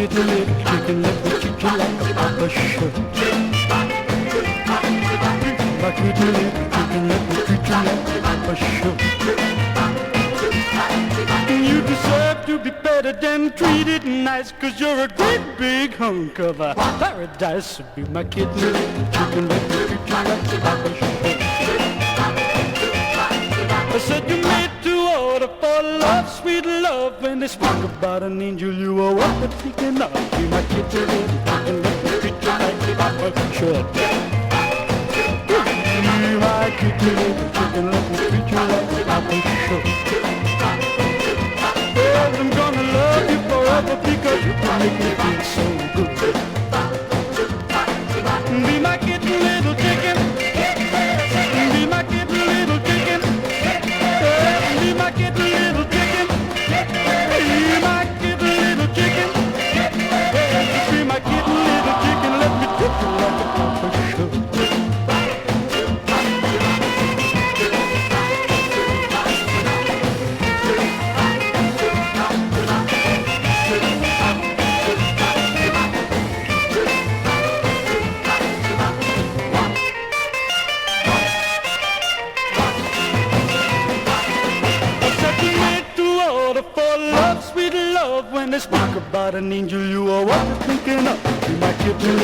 kitten, little chicken, let me treat you like a papa should. My kitten, little chicken, let me treat you like a papa should. You deserve to be better than treated nice, 'cause you're a great big hunk of a paradise. So be my kitten, little chicken, let me treat you like a papa should. I said you made to order for love, sweet love. When they speak about an angel, you are what they're thinking of. Be my kitten, little chicken, let me treat you like a papa should. Be my kitten, little chicken, let me treat you like a papa should. Well, I'm gonna love you forever because you can make me feel so good. Be my kitten, little chicken. Be my kitten, little chicken. Be my kitten, little chicken. Be my kitten, little chicken. Be my kitten, little chicken. Let me treat you like a papa should. When they speak about an angel, you are what you're thinking of. Be my kitten,